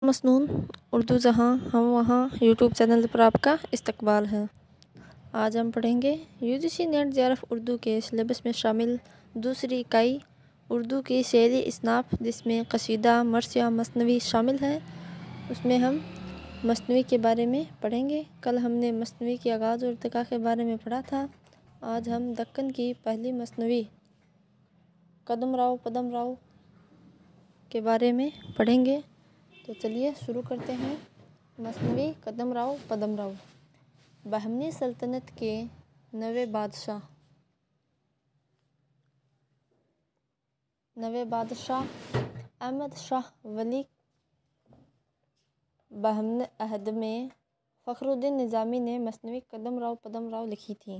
مسنون اردو جہاں ہم وہاں یوٹیوب چینل پر آپ کا استقبال ہے۔ آج ہم پڑھیں گے UGC نیٹ JRF اردو کے سلیبس میں شامل دوسری اکائی اردو کی شعری اصناف، جس میں قصیدہ، مرثیہ، مثنوی شامل ہے۔ اس میں ہم مثنوی کے بارے میں پڑھیں گے۔ کل ہم نے مثنوی کے آغاز اور ارتقاء کے بارے میں پڑھا تھا۔ آج ہم دکن کی پہلی مثنوی کدم راؤ پدم راؤ کے بارے میں پڑھیں گے۔ تو چلیے شروع کرتے ہیں۔ مثنوی کدم راؤ پدم راؤ۔ بہمنی سلطنت کے 9ویں بادشاہ احمد شاہ ولی بہمن عہد میں فخر الدین نظامی نے مثنوی کدم راؤ پدم راؤ لکھی تھی۔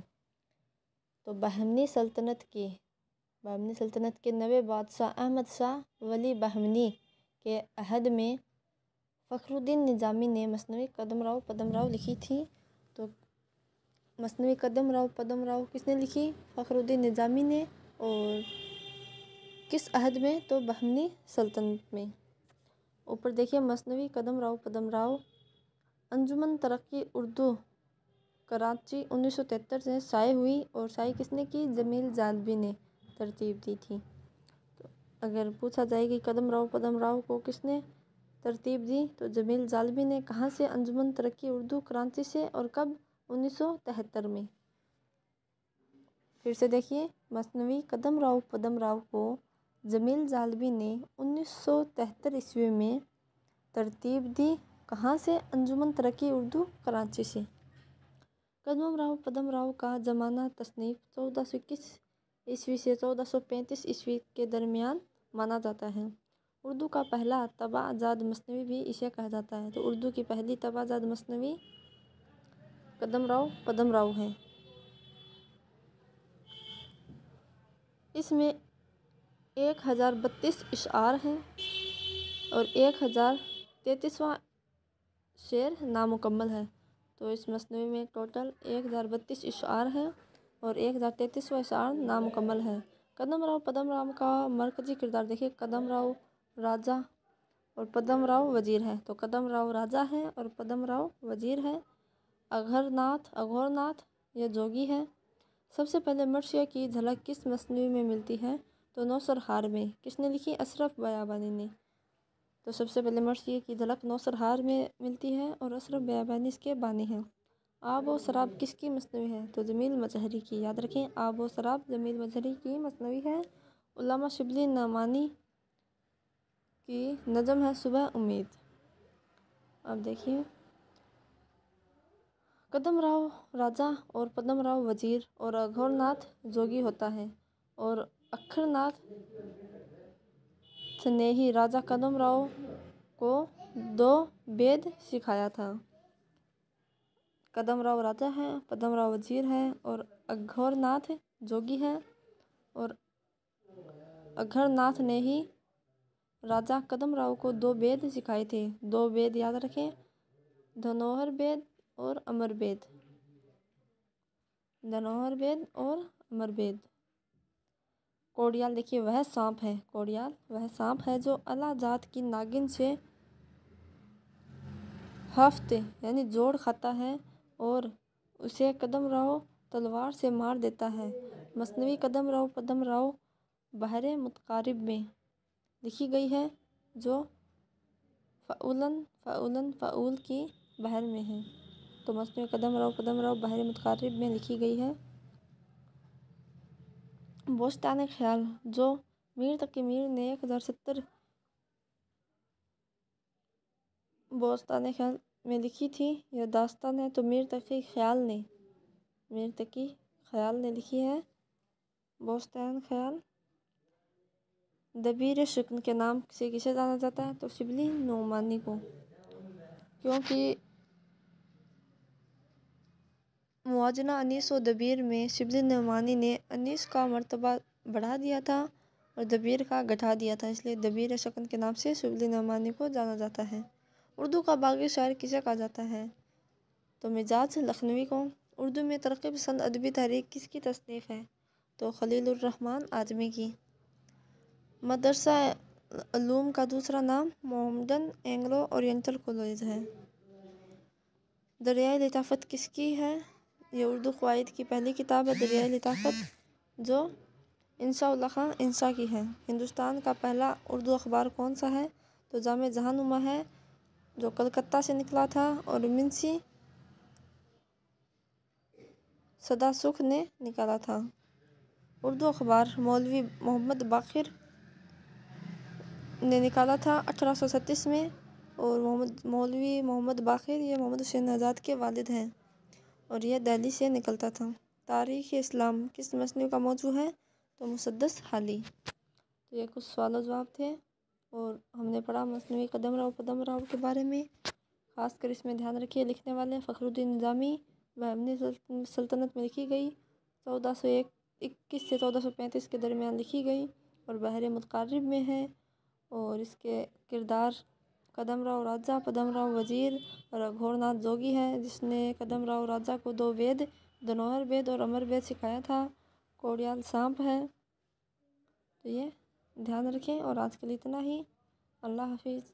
تو بہمنی سلطنت کے 9ویں بادشاہ احمد شاہ ولی بہمنی کے عہد میں فخر الدین نظامی نے مثنوی کدم راؤ پدم راؤ لکھی تھی۔ تو مثنوی کدم راؤ پدم راؤ کس نے لکھی؟ فخر الدین نظامی نے۔ اور کس عہد میں؟ تو بہمنی سلطنت میں۔ اوپر دیکھیے مثنوی کدم راؤ پدم راؤ انجمن ترقی اردو کراچی 1973 سے شائع ہوئی، اور شائع کس نے کی؟ جمیل جالبی نے ترتیب دی تھی۔ تو اگر پوچھا جائے کہ کدم راؤ پدم راؤ کو کس نے ترتیب دی، تو جمیل جالبی نے۔ کہاں سے؟ انجمن ترقی اردو کراچی سے۔ اور کب؟ 1973 میں۔ پھر سے دیکھیے مثنوی کدم راؤ پدم راؤ کو جمیل جالبی نے 1973 عیسوی میں ترتیب دی۔ کہاں سے؟ انجمن ترقی اردو کراچی سے۔ کدم راؤ پدم راؤ کا زمانہ تصنیف 1421 عیسوی سے 1435 عیسوی کے درمیان مانا جاتا ہے۔ اردو کا پہلا طبع زاد مثنوی بھی اسے کہا جاتا ہے۔ تو اردو کی پہلی طبع زاد مثنوی کدم راؤ پدم راؤ ہے۔ اس میں 1032 اشعار ہیں اور 1033واں شعر نامکمل ہے۔ تو اس مثنوی میں ٹوٹل 1032 اشعار ہیں اور 1033واں اشعار نامکمل ہے۔ کدم راؤ پدم راؤ کا مرکزی کردار دیکھیے۔ کدم راؤ راجا اور پدم راؤ وزیر ہے۔ تو کدم راؤ راجا ہے اور پدم راؤ وزیر ہے۔ اگھور ناتھ یہ جوگی ہے۔ سب سے پہلے مرثیہ کی جھلک کس مثنوی میں ملتی ہے؟ تو نوسرہار میں۔ کس نے لکھی؟ اشرف بیابانی نے۔ تو سب سے پہلے مرثیے کی جھلک نوسرہار میں ملتی ہے اور اشرف بیابانی اس کے بانی ہیں۔ آب و شراب کس کی مثنوی ہے؟ تو جمیل مظہری کی۔ یاد رکھیں آب و شراب جمیل مظہری کی مثنوی ہے۔ علامہ شبلی نعمانی کی نظم ہے صبح امید۔ اب دیکھیے کدم راؤ راجا اور پدم راؤ وزیر اور اگھور ناتھ جوگی ہوتا ہے، اور اکھڑ ناتھ نے ہی راجا کدم راؤ کو 2 وید سکھایا تھا۔ کدم راؤ راجا ہے، پدم راؤ وزیر ہے اور اگھور ناتھ جوگی ہے، اور اگھڑ ناتھ نے ہی راجا کدم راؤ کو 2 وید سکھائے تھے۔ 2 وید یاد رکھیں، دھنوہر وید اور امر وید۔ دھنوہر وید اور امر وید۔ کوڑیال دیکھیے وہ سانپ ہے۔ کوڑیال وہ سانپ ہے جو اعلیٰ ذات کی ناگن سے ہفت یعنی جوڑ کھاتا ہے اور اسے کدم راؤ تلوار سے مار دیتا ہے۔ مثنوی کدم راؤ پدم راؤ بحر متقارب میں لکھی گئی ہے، جو فعول کی بحر میں ہے۔ تو مثنوی کدم راؤ پدم راؤ بحر متقارب میں لکھی گئی ہے۔ بوستان خیال جو میر تقی میر نے 1070 بوستان خیال میں لکھی تھی، یہ داستان ہے۔ تو میر تقی خیال نے لکھی ہے بوستان خیال۔ دبیر شکن کے نام سے کسے جانا جاتا ہے؟ تو شبلی نعمانی کو، کیونکہ موازنہ انیس و دبیر میں شبلی نعمانی نے انیس کا مرتبہ بڑھا دیا تھا اور دبیر کا گھٹا دیا تھا، اس لیے دبیر شکن کے نام سے شبلی نعمانی کو جانا جاتا ہے۔ اردو کا باغی شاعر کسے کہا جاتا ہے؟ تو مزاج لکھنوی کو۔ اردو میں ترقی پسند ادبی تحریک کس کی تصنیف ہے؟ تو خلیل الرحمن اعظمی کی۔ مدرسہ علوم کا دوسرا نام محمدن اینگلو اورینٹل کالج ہے۔ دریائے لطافت کس کی ہے؟ یہ اردو قواعد کی پہلی کتاب ہے دریائے لطافت، جو انشاء اللہ خان انشا کی ہے۔ ہندوستان کا پہلا اردو اخبار کون سا ہے؟ تو جامع جہاں نما ہے، جو کلکتہ سے نکلا تھا اور منشی سدا سکھ نے نکالا تھا۔ اردو اخبار مولوی محمد باقر نے نکالا تھا 1837 میں، اور مولوی محمد باقر یہ محمد حسین آزاد کے والد ہیں، اور یہ دہلی سے نکلتا تھا۔ تاریخ اسلام کس مصنف کا موضوع ہے؟ تو مسدس حالی۔ تو یہ کچھ سوال و جواب تھے، اور ہم نے پڑھا مثنوی قدم رؤ پدم رؤ کے بارے میں۔ خاص کر اس میں دھیان رکھیے لکھنے والے فخر الدین نظامی، بہمنی سلطنت میں لکھی گئی، 1421 سے 1435 کے درمیان لکھی گئی، اور بحر متقارب میں ہے، اور اس کے کردار قدم رؤ راجا پدم رؤ وزیر اور اگھور ناتھ جوگی ہے، جس نے قدم رؤ راجا کو 2 وید دنوہر وید اور امر وید سکھایا تھا۔ کوڑیال سانپ ہے۔ تو یہ دھیان رکھیں، اور آج کے لیے اتنا ہی۔ اللہ حافظ۔